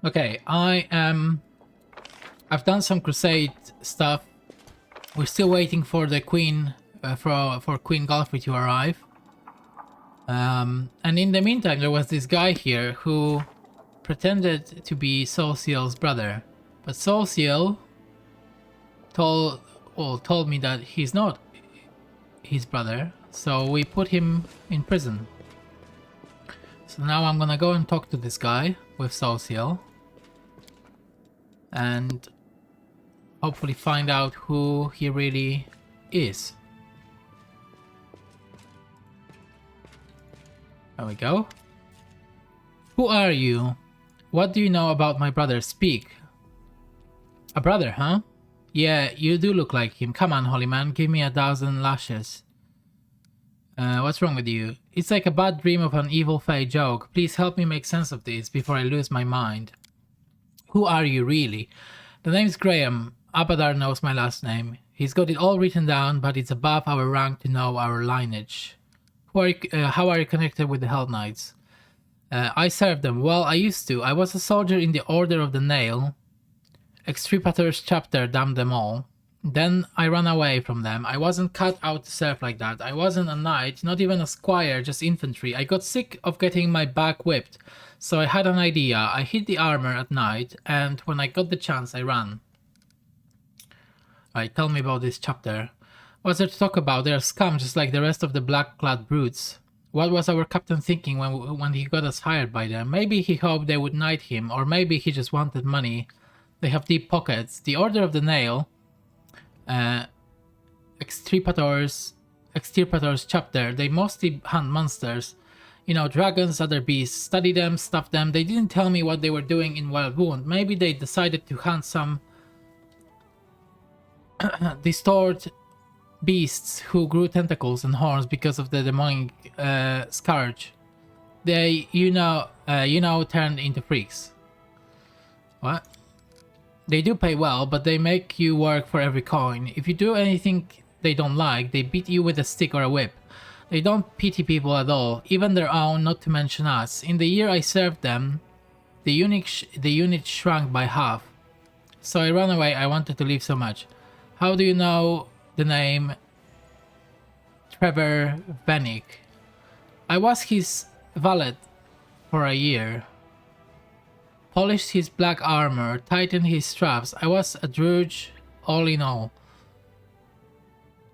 Okay, I've done some crusade stuff. We're still waiting for the queen, for Queen Galfrey to arrive. And in the meantime, there was this guy here who pretended to be Sosiel's brother, but Sosiel told me that he's not his brother, so we put him in prison. So now I'm gonna go and talk to this guy with Sosiel and hopefully find out who he really is. There we go. Who are you? What do you know about my brother? Speak. A brother, huh? Yeah, you do look like him. Come on, holy man, give me 1,000 lashes. What's wrong with you? It's like a bad dream of an evil fey joke. Please help me make sense of this before I lose my mind. Who are you, really? The name's Graham. Abadar knows my last name. He's got it all written down, but it's above our rank to know our lineage. How are you connected with the Hell Knights? I served them. Well, I used to. I was a soldier in the Order of the Nail. Extirpator's chapter damned them all. Then I ran away from them. I wasn't cut out to serve like that. I wasn't a knight, not even a squire, just infantry. I got sick of getting my back whipped, so I had an idea. I hid the armor at night, and when I got the chance, I ran. Alright, tell me about this chapter. What's there to talk about? They're scum just like the rest of the black-clad brutes. What was our captain thinking when he got us hired by them? Maybe he hoped they would knight him, or maybe he just wanted money. They have deep pockets. The Order of the Nail, Extirpator's chapter, they mostly hunt monsters. You know, dragons, other beasts. Study them, stuff them. They didn't tell me what they were doing in Wild Wound. Maybe they decided to hunt some distorted beasts who grew tentacles and horns because of the demonic scourge. They, turned into freaks. What? They do pay well, but they make you work for every coin. If you do anything they don't like, they beat you with a stick or a whip. They don't pity people at all, even their own, not to mention us. In the year I served them, the unit shrunk by half. So I ran away. I wanted to leave so much. How do you know the name Trevor Bennick? I was his valet for a year. Polished his black armor, tightened his straps. I was a drudge, all in all.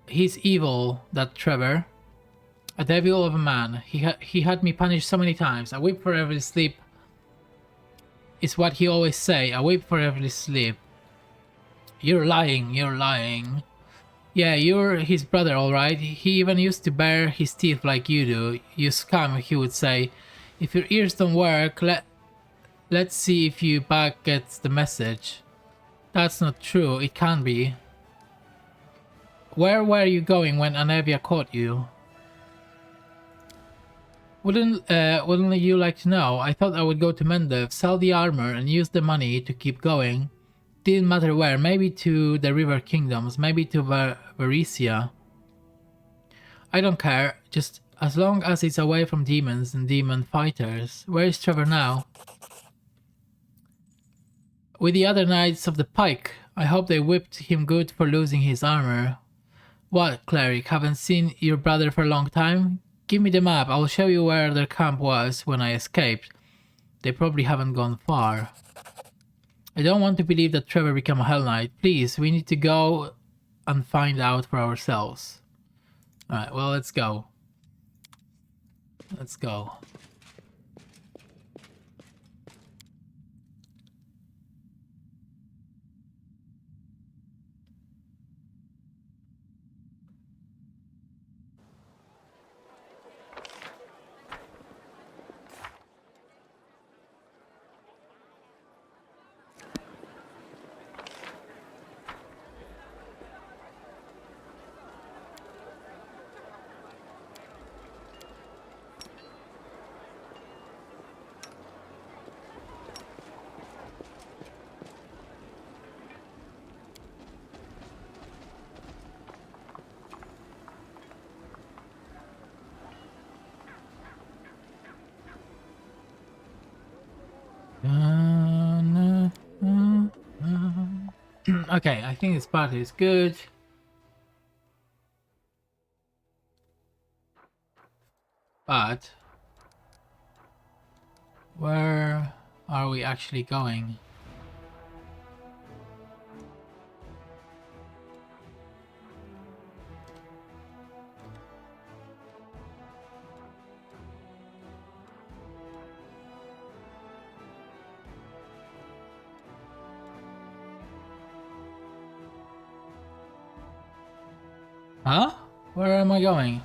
He's evil, that Trevor. A devil of a man. He had me punished so many times. A whip for every sleep is what he always say. A whip for every sleep. You're lying, you're lying. Yeah, you're his brother, alright. He even used to bare his teeth like you do. You scum, he would say. If your ears don't work, let's see if you back gets the message. That's not true, it can't be. Where were you going when Anevia caught you? Wouldn't you like to know? I thought I would go to Mendev, sell the armor and use the money to keep going. Didn't matter where, maybe to the River Kingdoms, maybe to Varesia. I don't care, just as long as it's away from demons and demon fighters. Where is Trevor now? With the other Knights of the Pike. I hope they whipped him good for losing his armor. What, cleric, haven't seen your brother for a long time? Give me the map, I'll show you where their camp was when I escaped. They probably haven't gone far. I don't want to believe that Trevor became a Hell Knight. Please, we need to go and find out for ourselves. Alright, well, let's go. Let's go. Okay, I think this party is good. But where are we actually going? Huh? Where am I going?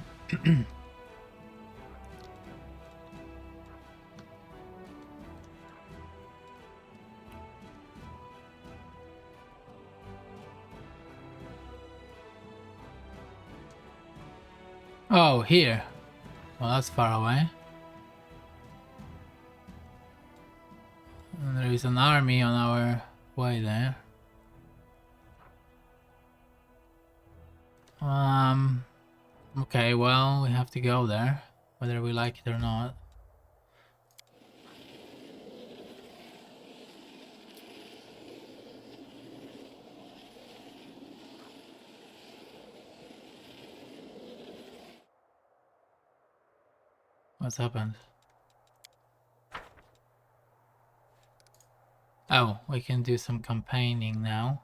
Oh, here. Well, that's far away. And there is an army on our way there. Okay, well, we have to go there, whether we like it or not. What's happened? Oh, we can do some campaigning now.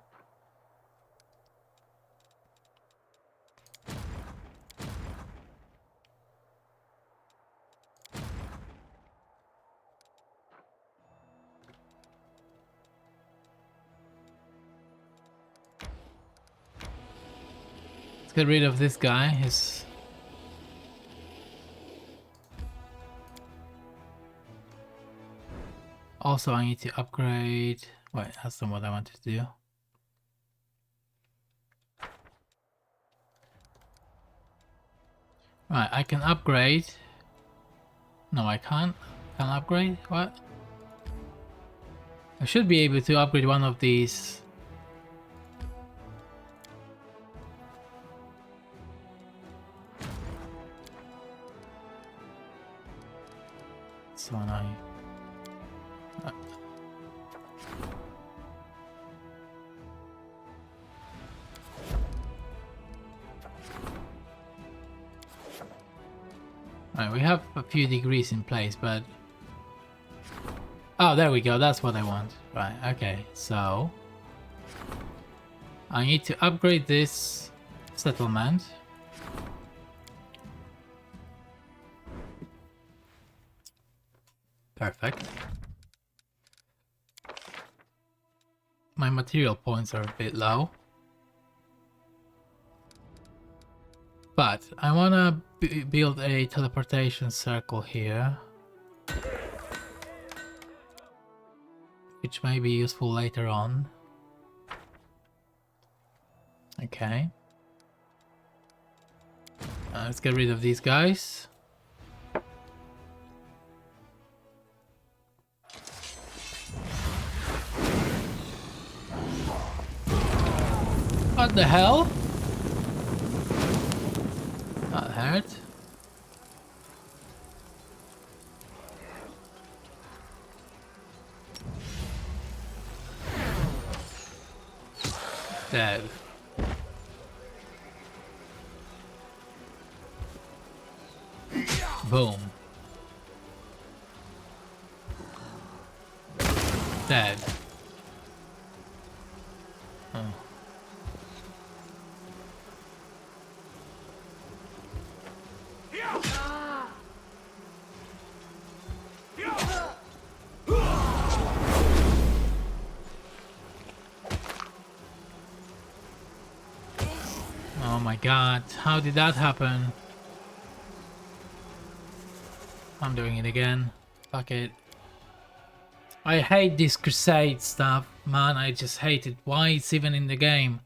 Let's get rid of this guy. His also, I need to upgrade. Wait, that's not what I wanted to do. Right, I can upgrade. No, I can't. Can I upgrade? What? I should be able to upgrade one of these. So annoying. Right, we have a few degrees in place, but... Oh, there we go, that's what I want. Right, okay, so... I need to upgrade this settlement. Perfect. My material points are a bit low. But I wanna build a teleportation circle here, which may be useful later on. Okay. Let's get rid of these guys. What the hell? That hurt. Dead. Boom. Dead. Oh. Oh my god, how did that happen? I'm doing it again. Fuck it. I hate this crusade stuff, man, I just hate it. Why it's even in the game?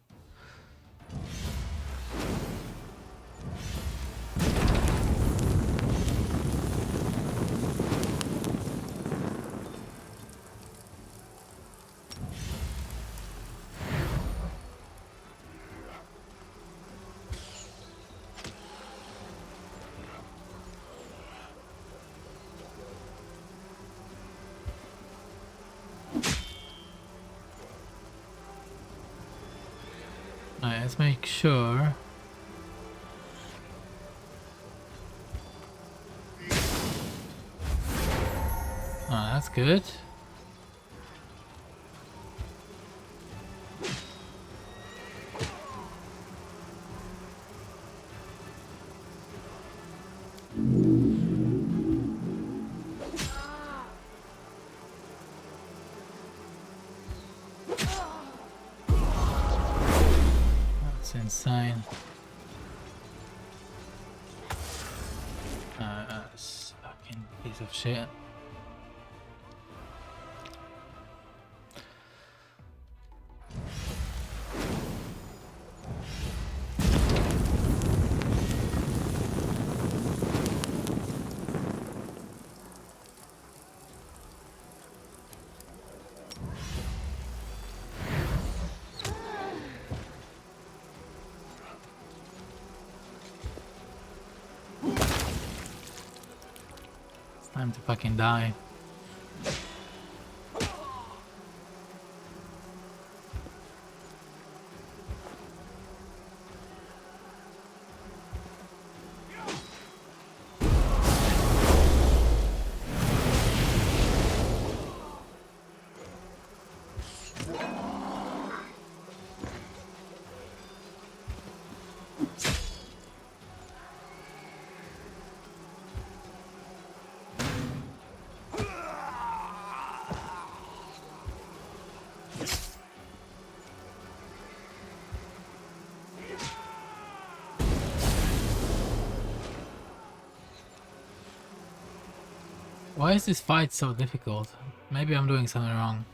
let's make sure. Oh, that's good. That's insane. Fucking piece of shit. Time to fucking die. Why is this fight so difficult? Maybe I'm doing something wrong.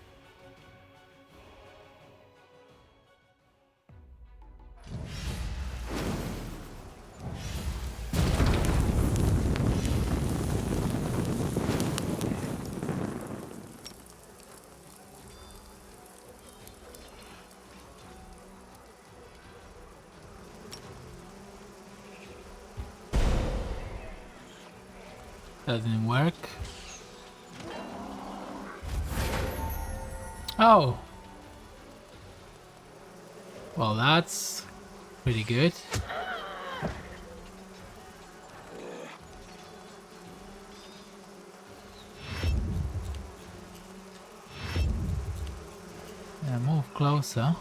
That didn't work. Oh! Well, that's pretty good. Yeah, move closer.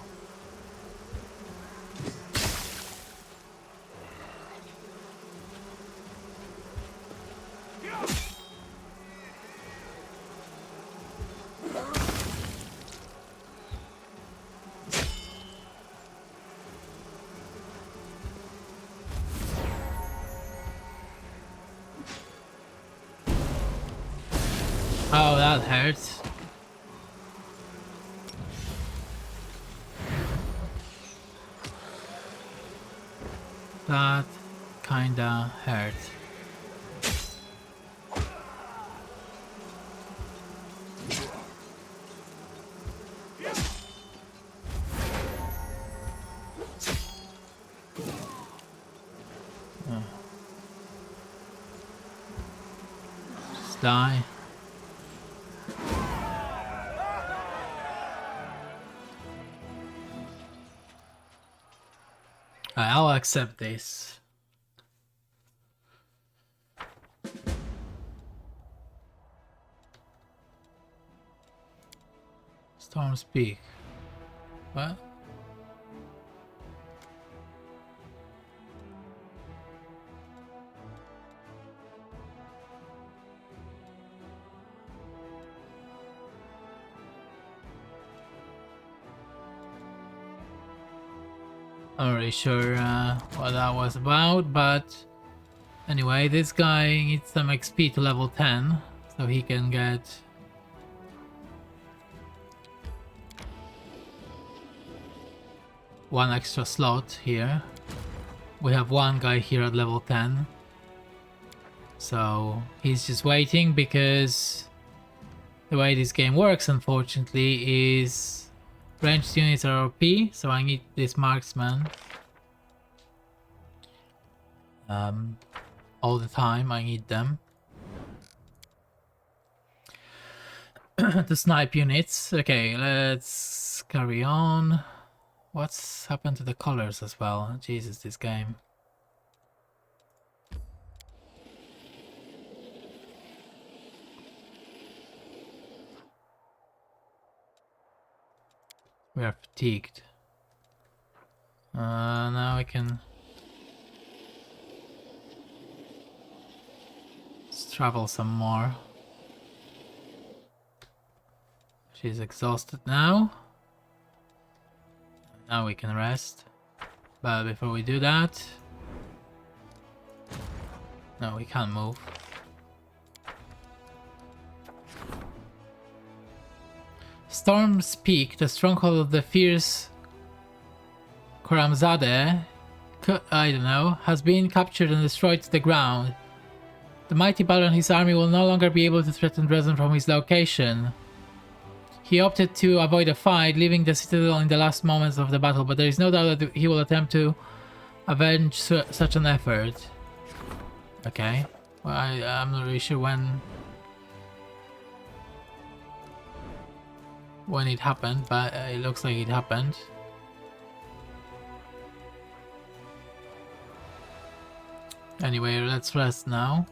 Oh, that hurts. That kinda hurt. Just die. I'll accept this. Storm's Peak. What? I'm not really sure what that was about, but anyway, this guy needs some XP to level 10, so he can get one extra slot here. We have one guy here at level 10, so he's just waiting because the way this game works, unfortunately, is ranged units are OP, so I need this marksman. All the time I need them. To snipe units. Okay, let's carry on. What's happened to the colors as well? Jesus, this game. We are fatigued. Now we can travel some more. She's exhausted now. Now we can rest. But before we do that... No, we can't move. Storm's Peak, the stronghold of the fierce Khorramzadeh, I don't know, has been captured and destroyed to the ground. The mighty Balor and his army will no longer be able to threaten Dresden from his location. He opted to avoid a fight, leaving the citadel in the last moments of the battle, but there is no doubt that he will attempt to avenge such an effort. Okay. Well, I'm not really sure when it happened, but it looks like it happened. Anyway, let's rest now.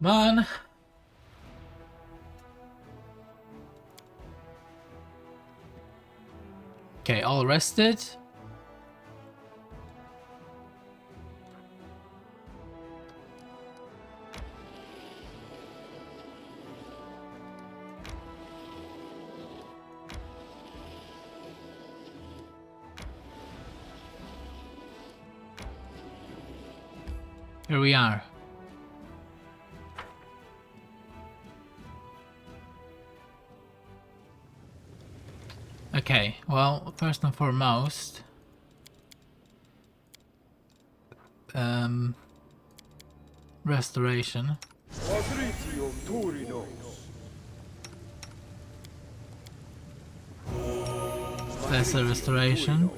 Man! Okay, all rested. Here we are. Okay, well, first and foremost, restoration. There's a restoration.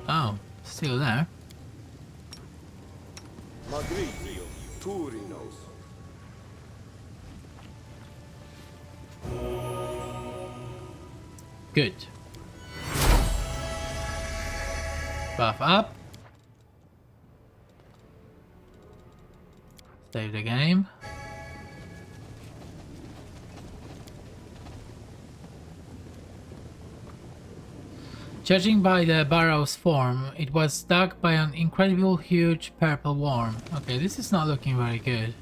Oh, still there. Good. Buff up. Save the game. Judging by the barrow's form, it was dug by an incredible huge purple worm. Okay, this is not looking very good.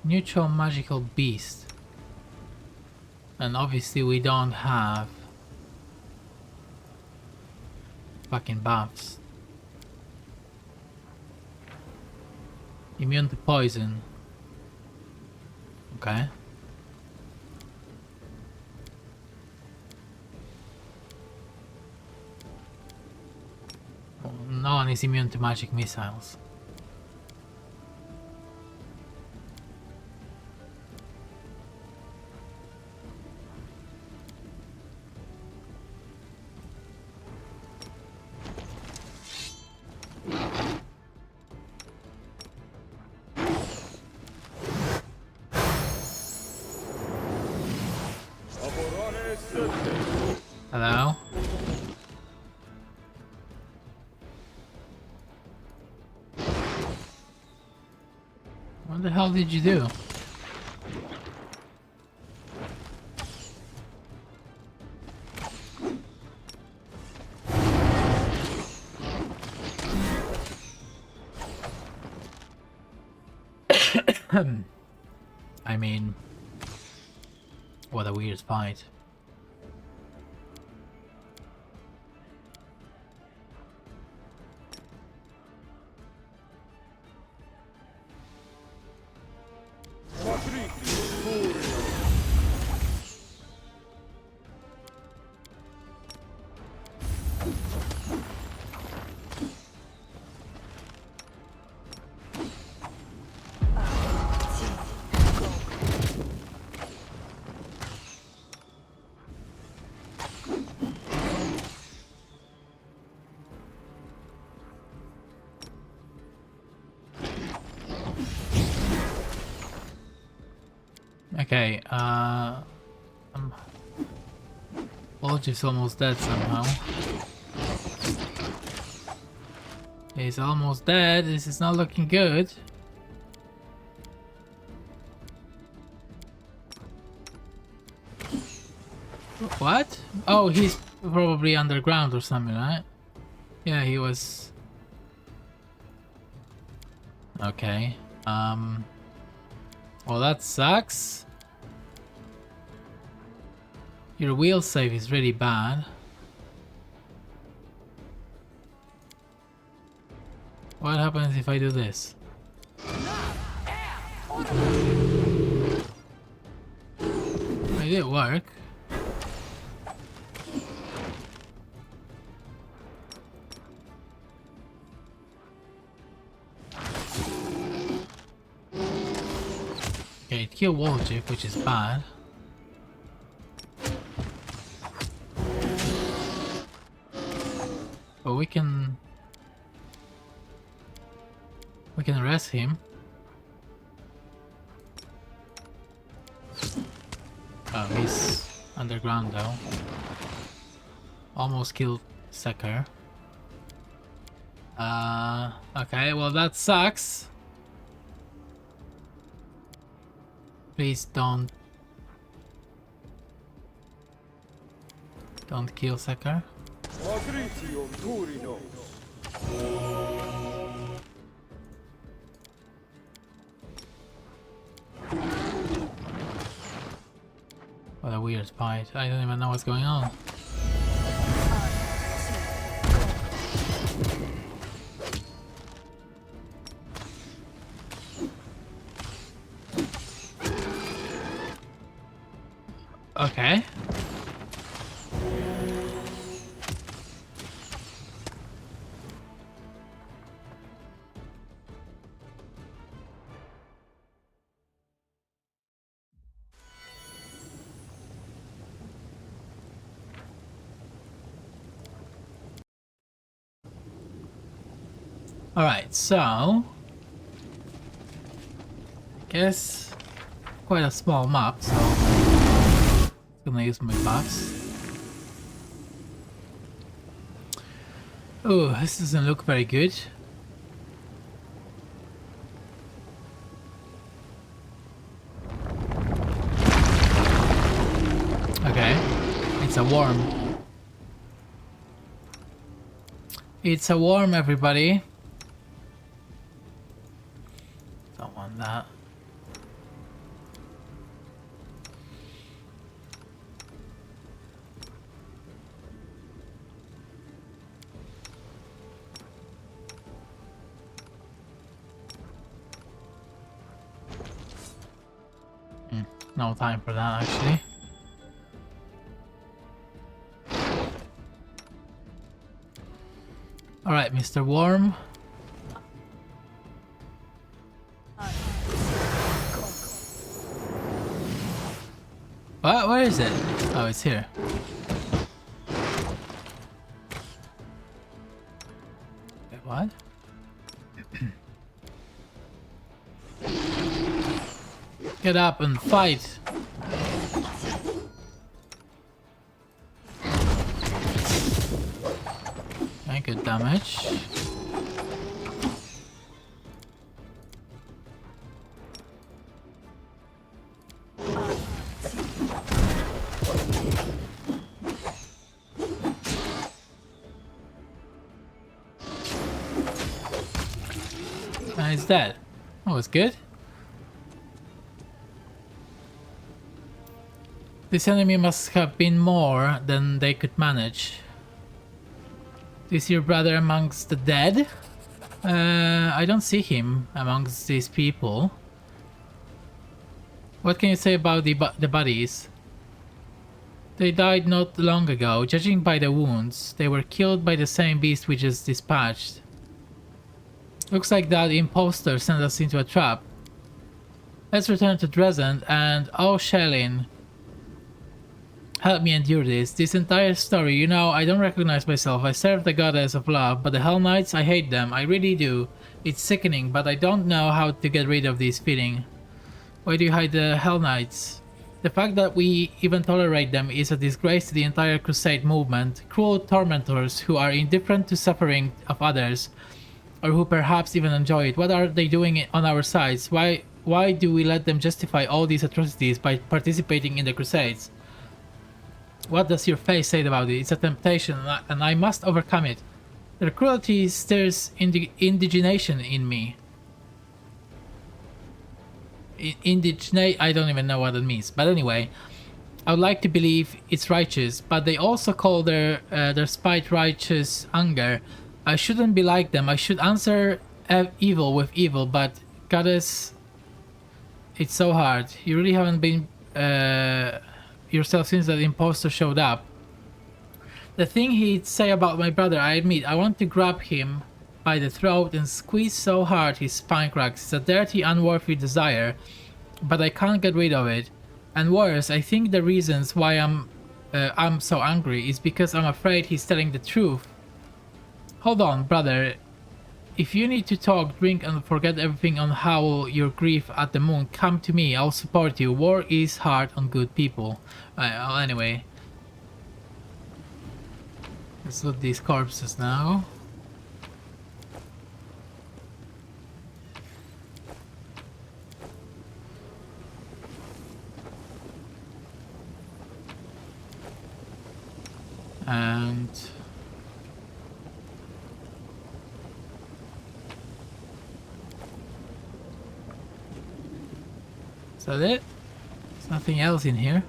Neutral magical beast, and obviously we don't have fucking buffs. Immune to poison. Okay. No one is immune to magic missiles. Hello? the hell did you do? I mean, what a weird fight. Okay, Volge's almost dead somehow. He's almost dead. This is not looking good. What? Oh, he's probably underground or something, right? Yeah, he was. Okay. Well, that sucks. Your wheel save is really bad. What happens if I do this? It did work. Okay, it killed Wallchip, which is bad. But we can arrest him. Oh, he's underground though. Almost killed Secker. Okay, well that sucks. Please don't kill Secker. What a weird fight. I don't even know what's going on. Okay. Alright, so I guess quite a small map, so I'm gonna use my buffs. Oh, this doesn't look very good. Okay, it's a worm. It's a worm, everybody. Don't want that. No time for that, actually. Alright, Mr. Worm. What? Where is it? Oh, it's here. Wait, what? Get up and fight! Okay, good damage. It's dead. Oh, it's good. This enemy must have been more than they could manage. Is your brother amongst the dead? I don't see him amongst these people. What can you say about the bodies? They died not long ago. Judging by the wounds, they were killed by the same beast we just dispatched. Looks like that impostor sent us into a trap. Let's return to Dresden and... oh, Shelin. Help me endure this. This entire story, you know, I don't recognize myself. I serve the goddess of love, but the Hell Knights, I hate them. I really do. It's sickening, but I don't know how to get rid of this feeling. Why do you hide the Hell Knights? The fact that we even tolerate them is a disgrace to the entire Crusade movement. Cruel tormentors who are indifferent to suffering of others, or who perhaps even enjoy it. What are they doing on our sides? Why do we let them justify all these atrocities by participating in the Crusades? What does your face say about it? It's a temptation, and I must overcome it. Their cruelty stirs indignation in me. Indignate? I don't even know what it means. But anyway, I would like to believe it's righteous, but they also call their spite righteous anger. I shouldn't be like them. I should answer evil with evil, but goddess, it's so hard. You really haven't been yourself since that impostor showed up. The thing he'd say about my brother, I admit, I want to grab him by the throat and squeeze so hard his spine cracks. It's a dirty, unworthy desire, but I can't get rid of it. And worse, I think the reasons why I'm so angry is because I'm afraid he's telling the truth. Hold on, brother. If you need to talk, drink, and forget everything on how your grief at the moon, come to me. I'll support you. War is hard on good people. Anyway. Let's loot these corpses now. And... is that it? There's nothing else in here.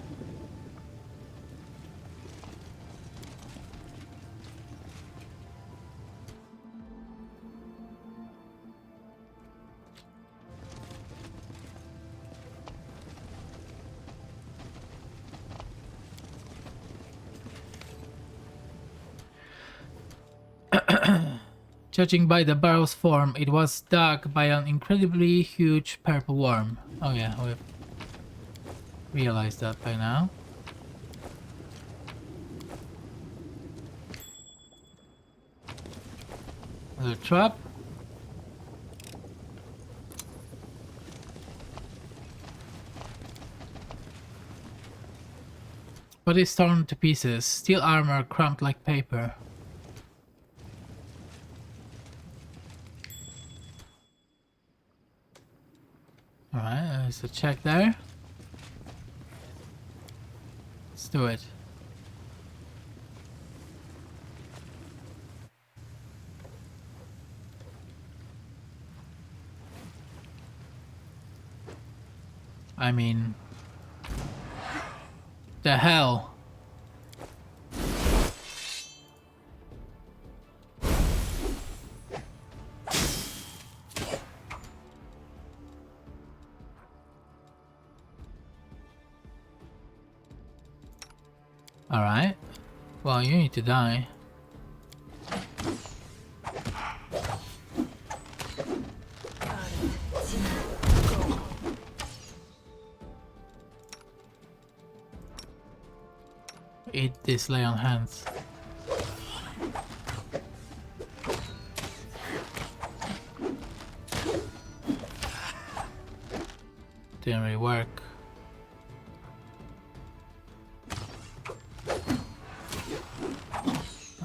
Judging by the barrel's form, it was dug by an incredibly huge purple worm. Oh yeah, we've realized that by now. Another trap. Body is torn to pieces, steel armor crumped like paper. Alright, there's a check there. Let's do it. I mean... the hell? Alright. Well, you need to die. Eat this, lay on hands. Didn't really work.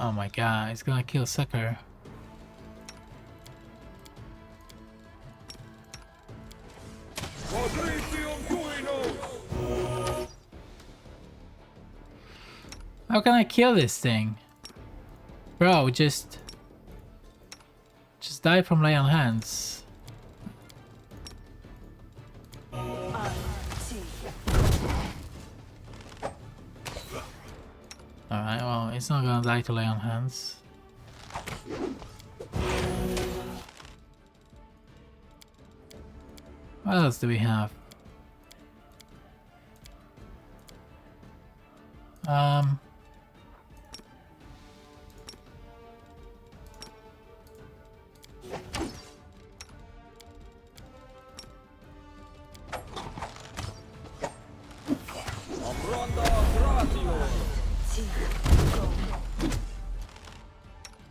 Oh my god, it's gonna kill Sucker. How can I kill this thing? Bro, just die from lay on hands. Alright, well, it's not gonna die to lay on hands. What else do we have?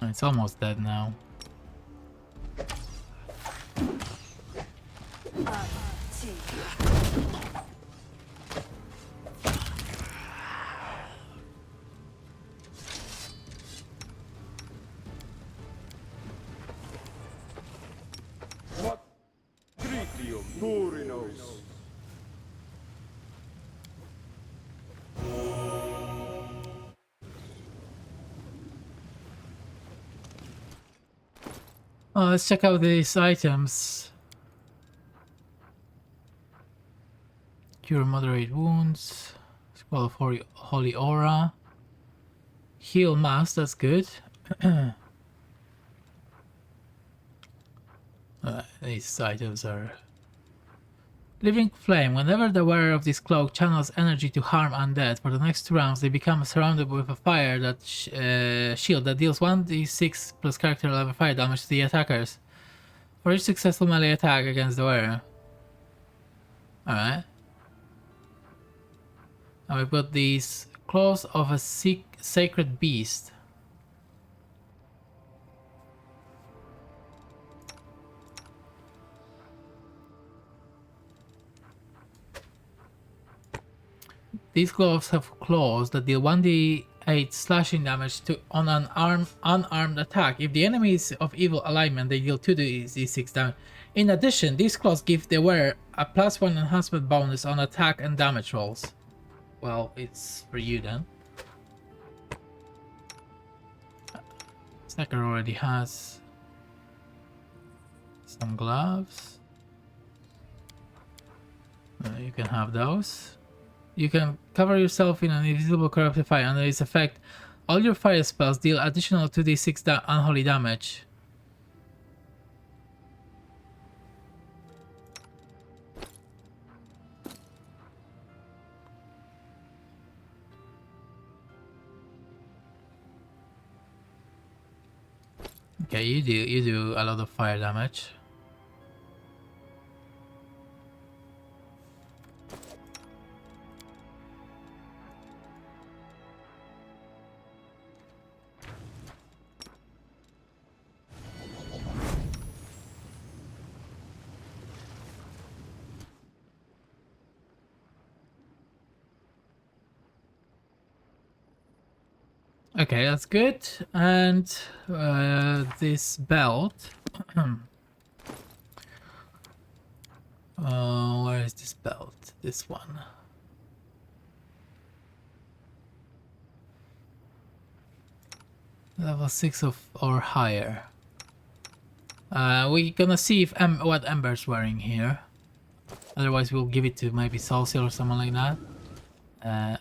It's almost dead now. Oh, let's check out these items. Cure moderate wounds. Scroll of Holy Aura. Heal mass, that's good. These items are... Living Flame. Whenever the wearer of this cloak channels energy to harm undead, for the next 2 rounds they become surrounded with a fire that shield that deals 1d6 plus character level fire damage to the attackers. For each successful melee attack against the wearer. Alright. And we've got these claws of a sacred beast. These gloves have claws that deal 1d8 slashing damage on an unarmed attack. If the enemy is of evil alignment, they deal 2d6 damage. In addition, these claws give the wearer a +1 enhancement bonus on attack and damage rolls. Well, it's for you then. Snacker already has some gloves. You can have those. You can cover yourself in an invisible corrupted fire. Under its effect, all your fire spells deal additional 2d6 unholy damage. Okay, you do a lot of fire damage. Okay, that's good. And this belt. Where is this belt? This one. Level 6 or higher. We're gonna see if what Ember's wearing here. Otherwise, we'll give it to maybe Sosiel or someone like that.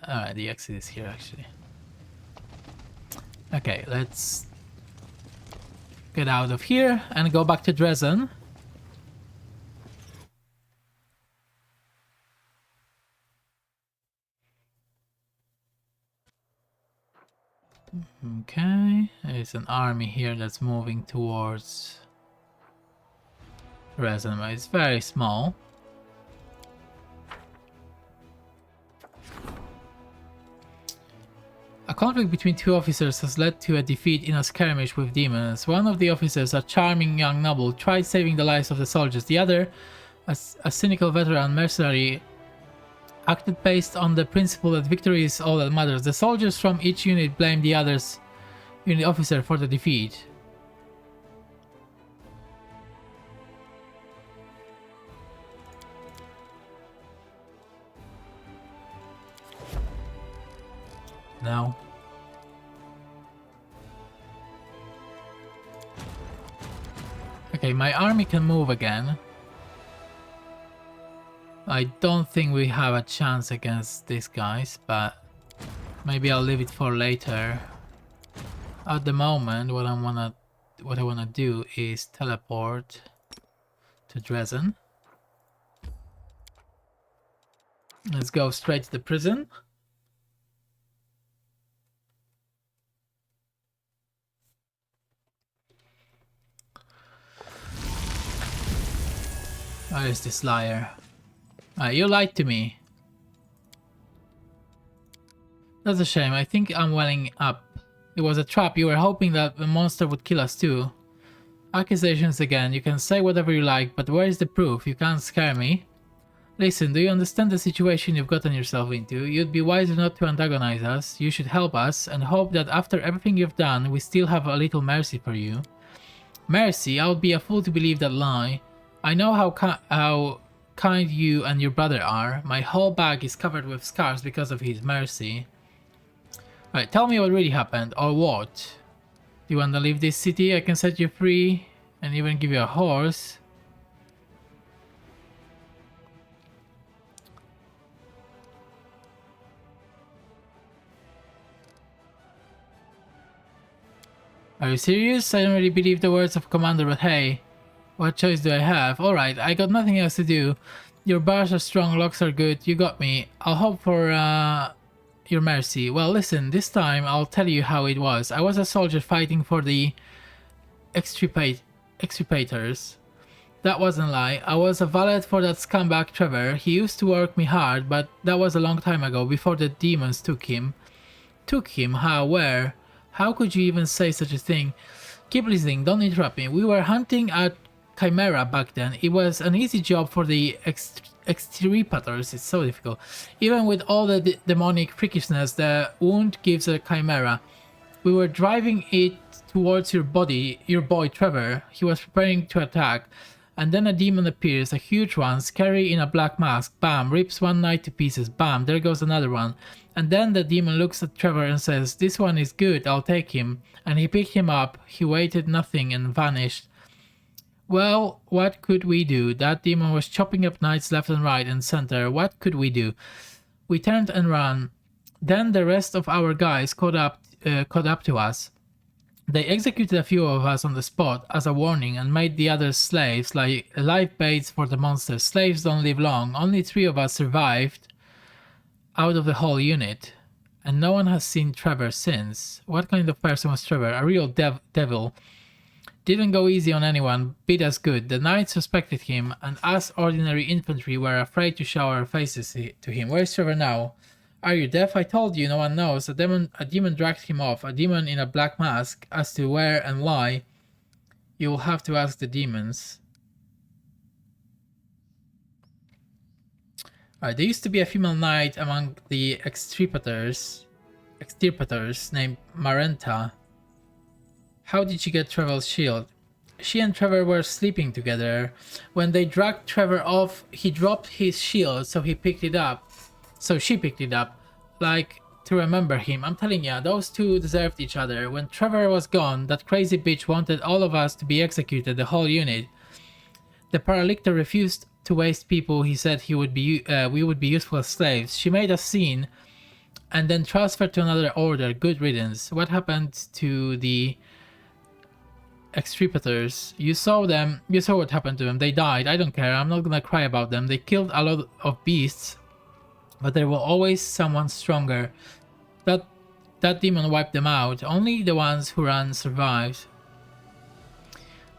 Alright, the exit is here actually. Okay, let's get out of here and go back to Dresden. Okay, there's an army here that's moving towards Dresden, but it's very small. A conflict between 2 officers has led to a defeat in a skirmish with demons. One of the officers, a charming young noble, tried saving the lives of the soldiers. The other, a cynical veteran mercenary, acted based on the principle that victory is all that matters. The soldiers from each unit blamed the other's unit officer for the defeat. No. Okay, my army can move again. I don't think we have a chance against these guys, but Maybe I'll leave it for later. At the moment, what I wanna do is teleport to Dresden. Let's go straight to the prison. Where is this liar? You lied to me. That's a shame. I think I'm welling up. It was a trap. You were hoping that the monster would kill us too. Accusations again. You can say whatever you like, but where is the proof? You can't scare me. Listen, do you understand the situation you've gotten yourself into? You'd be wiser not to antagonize us. You should help us and hope that after everything you've done, we still have a little mercy for you. Mercy? I would be a fool to believe that lie. I know how kind you and your brother are. My whole bag is covered with scars because of his mercy. Alright, tell me what really happened, or what? Do you want to leave this city? I can set you free and even give you a horse. Are you serious? I don't really believe the words of Commander, but hey, what choice do I have? Alright, I got nothing else to do. Your bars are strong, locks are good, you got me. I'll hope for your mercy. Well, listen, this time I'll tell you how it was. I was a soldier fighting for the extirpators. That wasn't a lie. I was a valet for that scumbag Trevor. He used to work me hard, but that was a long time ago, before the demons took him. Took him? How? Where? How could you even say such a thing? Keep listening, don't interrupt me. We were hunting a chimera back then. It was an easy job for the extirpators. It's so difficult. Even with all the demonic freakishness the wound gives a chimera. We were driving it towards your boy Trevor. He was preparing to attack. And then a demon appears, a huge one, scary in a black mask. Bam, rips one knight to pieces. Bam, there goes another one. And then the demon looks at Trevor and says, "This one is good, I'll take him." And he picked him up. He waited nothing and vanished. Well, what could we do? That demon was chopping up knights left and right and center. What could we do? We turned and ran. Then the rest of our guys caught up to us. They executed a few of us on the spot as a warning and made the others slaves, like live baits for the monsters. Slaves don't live long. Only 3 of us survived out of the whole unit. And no one has seen Trevor since. What kind of person was Trevor? A real devil. Didn't go easy on anyone, beat us good. The knights suspected him, and us ordinary infantry were afraid to show our faces to him. Where's Trevor now? Are you deaf? I told you, no one knows. A demon dragged him off, a demon in a black mask. As to where and why, you will have to ask the demons. Alright, there used to be a female knight among the extirpators named Marenta. How did she get Trevor's shield? She and Trevor were sleeping together. When they dragged Trevor off, he dropped his shield, so he picked it up. So she picked it up, like, to remember him. I'm telling ya, those two deserved each other. When Trevor was gone, that crazy bitch wanted all of us to be executed, the whole unit. The paralictor refused to waste people. He said we would be useful as slaves. She made a scene and then transferred to another order. Good riddance. What happened to the extirpators? You saw them. You saw what happened to them. They died. I don't care. I'm not gonna cry about them. They killed a lot of beasts, but there was always someone stronger. That demon wiped them out. Only the ones who ran survived.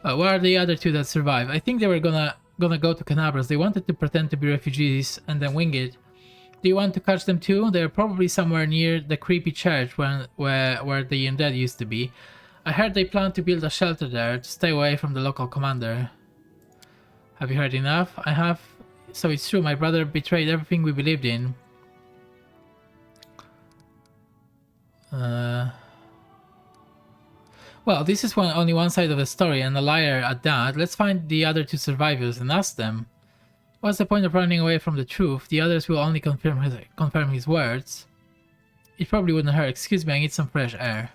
Where are the other 2 that survived? I think they were gonna go to Canabras. They wanted to pretend to be refugees and then wing it. Do you want to catch them too? They're probably somewhere near the creepy church where the undead used to be. I heard they plan to build a shelter there to stay away from the local commander. Have you heard enough? I have. So it's true, my brother betrayed everything we believed in. Well, this is only one side of the story, and a liar at that. Let's find the other 2 survivors and ask them. What's the point of running away from the truth? The others will only confirm his words. It probably wouldn't hurt. Excuse me, I need some fresh air.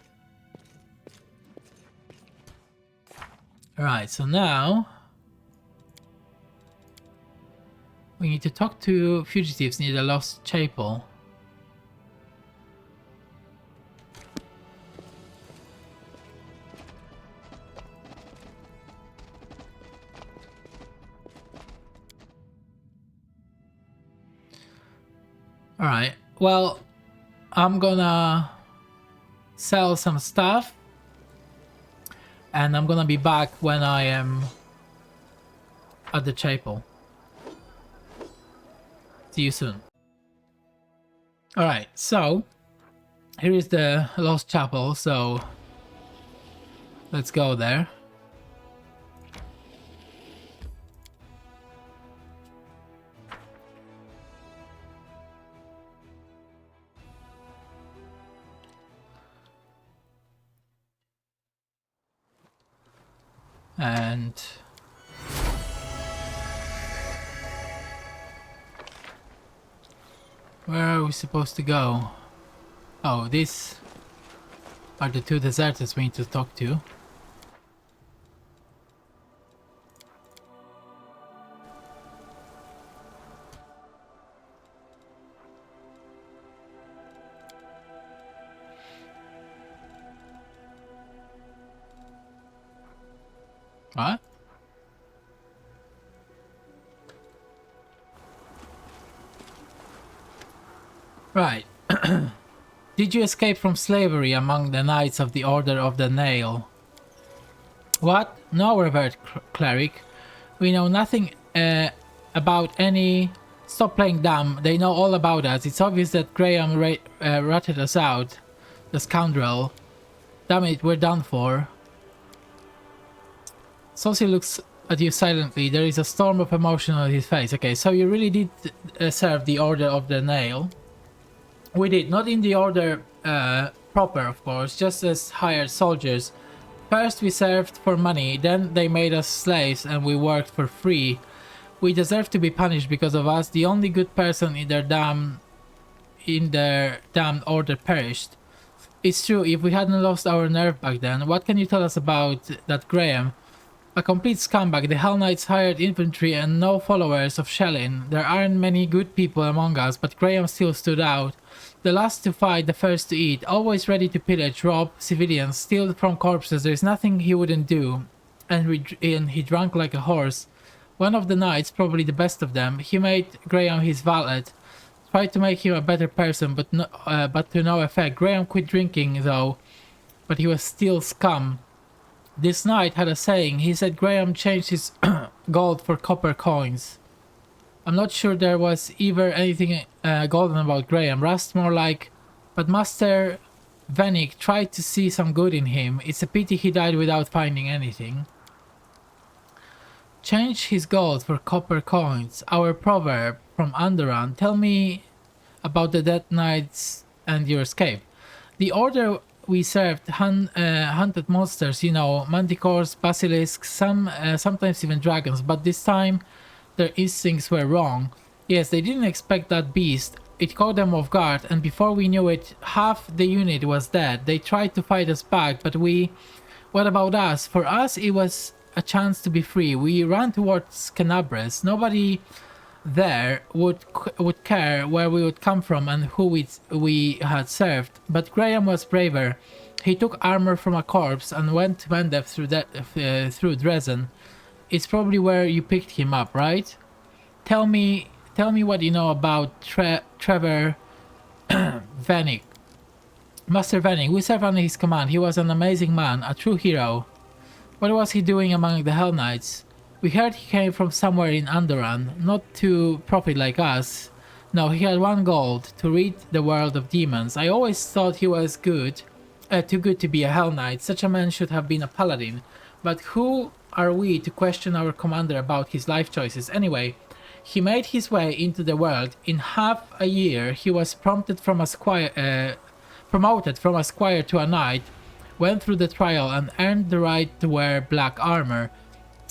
Alright, so now we need to talk to fugitives near the Lost Chapel. Alright, well, I'm gonna sell some stuff. And I'm gonna be back when I am at the chapel. See you soon. Alright, so here is the Lost Chapel, so let's go there. And where are we supposed to go? Oh, these are the two deserters we need to talk to. What? Right. Did you escape from slavery among the Knights of the Order of the Nail? What? No, Revered Cleric. We know nothing about any... Stop playing dumb. They know all about us. It's obvious that Graham ratted us out. The scoundrel. Damn it, we're done for. Sosiel looks at you silently. There is a storm of emotion on his face. Okay, so you really did serve the Order of the Nail. We did. Not in the order proper, of course. Just as hired soldiers. First we served for money. Then they made us slaves and we worked for free. We deserve to be punished because of us. The only good person in their damned order perished. It's true, if we hadn't lost our nerve back then. What can you tell us about that Graham? A complete scumbag. The Hell Knights hired infantry and no followers of Shellin. There aren't many good people among us, but Graham still stood out. The last to fight, the first to eat. Always ready to pillage, rob civilians, steal from corpses. There's nothing he wouldn't do. And he drank like a horse. One of the knights, probably the best of them, he made Graham his valet. Tried to make him a better person, but to no effect. Graham quit drinking, though, but he was still scum. This knight had a saying. He said Graham changed his gold for copper coins. I'm not sure there was ever anything golden about Graham. Rust more like... But Master Vanek tried to see some good in him. It's a pity he died without finding anything. Change his gold for copper coins. Our proverb from Underrun. Tell me about the dead knights and your escape. The order we served hunted monsters, you know, manticores, basilisks, sometimes even dragons, but this time their instincts were wrong. Yes, they didn't expect that beast. It caught them off guard, and before we knew it, half the unit was dead. They tried to fight us back, but we... What about us? For us, it was a chance to be free. We ran towards Canabres. Nobody there would care where we would come from and who we had served. But Graham was braver. He took armor from a corpse and went to Vendef through Dresden. It's probably where you picked him up, right? Tell me what you know about Trevor Vanek. Master Vanek, we served under his command. He was an amazing man, a true hero. What was he doing among the Hell Knights? We heard he came from somewhere in Underrun, not to profit like us. No, he had one goal, to rid the world of demons. I always thought he was too good to be a Hell Knight. Such a man should have been a paladin. But who are we to question our commander about his life choices? Anyway, he made his way into the world. In half a year, he was promoted from a squire to a knight, went through the trial and earned the right to wear black armor.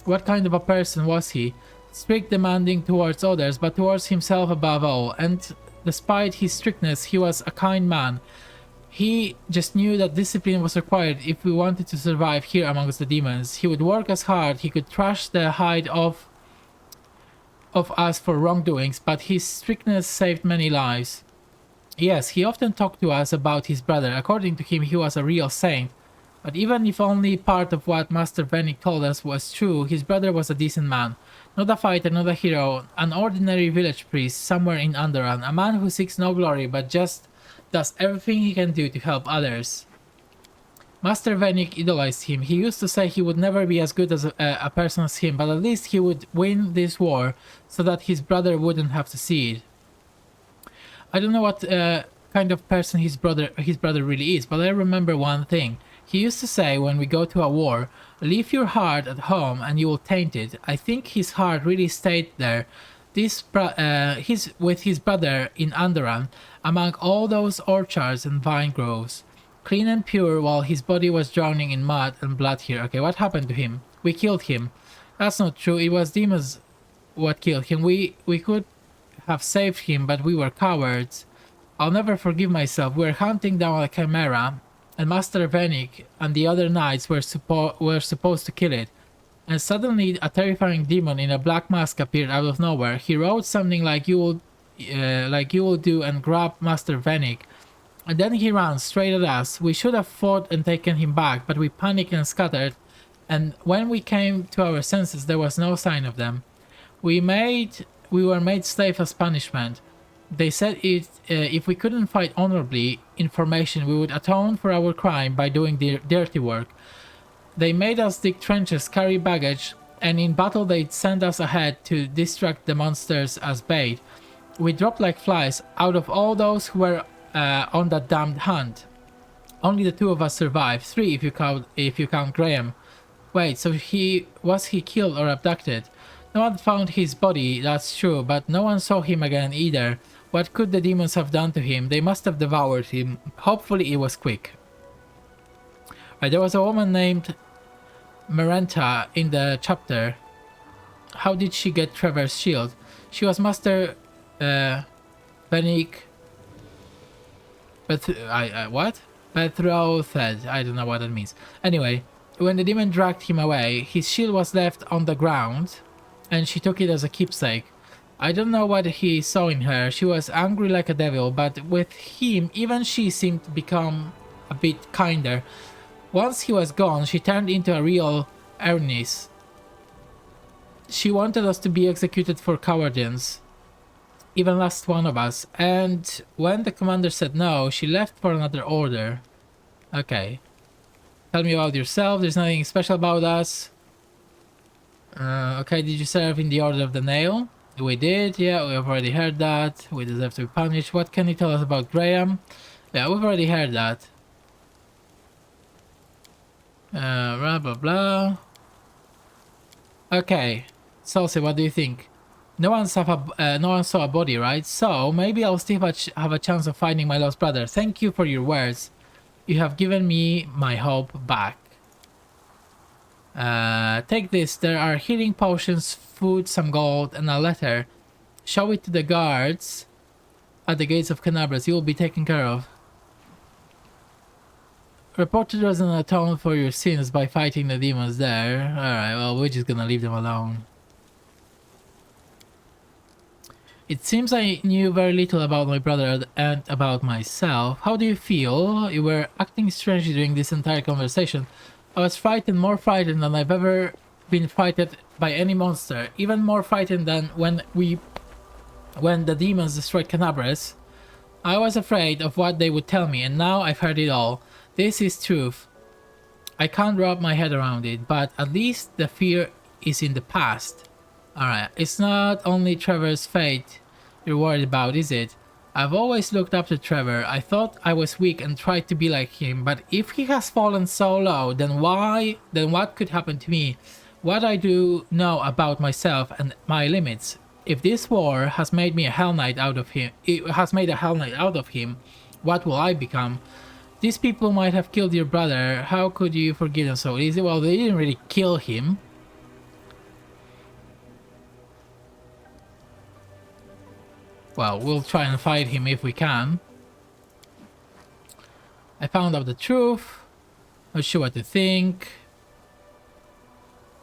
What kind of a person was he? Strict, demanding towards others, but towards himself above all. And despite his strictness, he was a kind man. He just knew that discipline was required if we wanted to survive here amongst the demons. He would work as hard, he could trash the hide of us for wrongdoings, but his strictness saved many lives. Yes, he often talked to us about his brother. According to him, he was a real saint. But even if only part of what Master Venik told us was true, his brother was a decent man. Not a fighter, not a hero, an ordinary village priest somewhere in Underrun, a man who seeks no glory but just does everything he can do to help others. Master Venik idolized him. He used to say he would never be as good as a person as him, but at least he would win this war so that his brother wouldn't have to see it. I don't know what kind of person his brother really is, but I remember one thing. He used to say when we go to a war, leave your heart at home and you will taint it. I think his heart really stayed there. He's with his brother in Underrun, among all those orchards and vine groves. Clean and pure while his body was drowning in mud and blood here. Okay, what happened to him? We killed him. That's not true. It was demons what killed him. We could have saved him, but we were cowards. I'll never forgive myself. We were hunting down a chimera, and Master Venik and the other knights were supposed to kill it. And suddenly a terrifying demon in a black mask appeared out of nowhere. He wrote something like you will do and grabbed Master Venik. And then he ran straight at us. We should have fought and taken him back, but we panicked and scattered. And when we came to our senses, there was no sign of them. We were made slaves as punishment. They said if we couldn't fight honorably in formation, we would atone for our crime by doing the dirty work. They made us dig trenches, carry baggage, and in battle they'd send us ahead to distract the monsters as bait. We dropped like flies. Out of all those who were on that damned hunt, only the two of us survived. 3 if you count Graham. Wait, so was he killed or abducted? No one found his body, that's true, but no one saw him again either. What could the demons have done to him? They must have devoured him. Hopefully it was quick. Right, there was a woman named Marenta in the chapter. How did she get Trevor's shield? She was Master Venik. What? Betrothed. I don't know what that means. Anyway, when the demon dragged him away, his shield was left on the ground, and she took it as a keepsake. I don't know what he saw in her. She was angry like a devil, but with him, even she seemed to become a bit kinder. Once he was gone, she turned into a real earnest. She wanted us to be executed for cowardice. Even last one of us. And when the commander said no, she left for another order. Okay. Tell me about yourself. There's nothing special about us. Okay, did you serve in the Order of the Nail? We did, yeah, we've already heard that. We deserve to be punished. What can you tell us about Graham? Yeah, we've already heard that. Blah blah blah. Okay, Sosiel, what do you think? No one saw a body, right? So maybe I'll still have a chance of finding my lost brother. Thank you for your words. You have given me my hope back. Take this. There are healing potions, food, some gold, and a letter. Show it to the guards at the gates of Canabras. You will be taken care of. Report to those and atone for your sins by fighting the demons there. Alright, well, we're just gonna leave them alone. It seems I knew very little about my brother and about myself. How do you feel? You were acting strangely during this entire conversation. I was frightened, more frightened than I've ever been frightened by any monster. Even more frightened than when the demons destroyed Canabras. I was afraid of what they would tell me, and now I've heard it all. This is truth. I can't wrap my head around it, but at least the fear is in the past. Alright, it's not only Trevor's fate you're worried about, is it? I've always looked up to Trevor. I thought I was weak and tried to be like him, but if he has fallen so low, then what could happen to me? What I do know about myself and my limits. If this war has made me a Hell Knight out of him, what will I become? These people might have killed your brother. How could you forgive them so easy? Well, they didn't really kill him. Well, we'll try and fight him if we can. I found out the truth. Not sure what to think.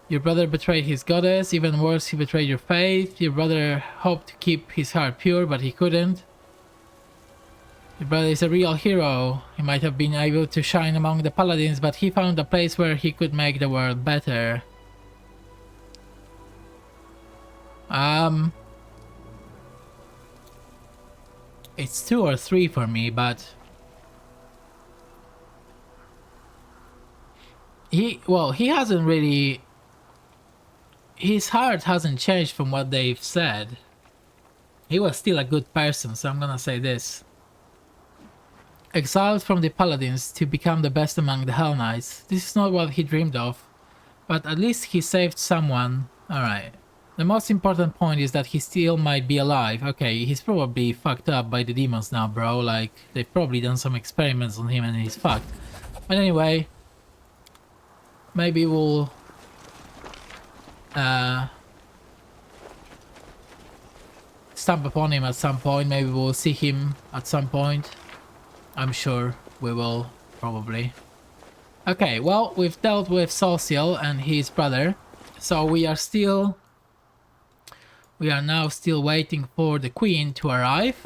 Your brother betrayed his goddess. Even worse, he betrayed your faith. Your brother hoped to keep his heart pure, but he couldn't. Your brother is a real hero. He might have been able to shine among the paladins, but he found a place where he could make the world better. It's 2 or 3 for me, but he hasn't really, his heart hasn't changed from what they've said. He was still a good person, so I'm gonna say this. Exiled from the paladins to become the best among the Hell Knights. This is not what he dreamed of, but at least he saved someone. Alright. The most important point is that he still might be alive. Okay, he's probably fucked up by the demons now, bro. Like, they've probably done some experiments on him and he's fucked. But anyway, maybe we'll stump upon him at some point. Maybe we'll see him at some point. I'm sure we will, probably. Okay, well, we've dealt with Sosiel and his brother, so we are now still waiting for the queen to arrive.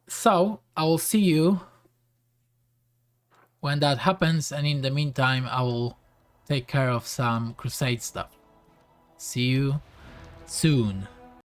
So I will see you when that happens, and in the meantime I will take care of some crusade stuff. See you soon.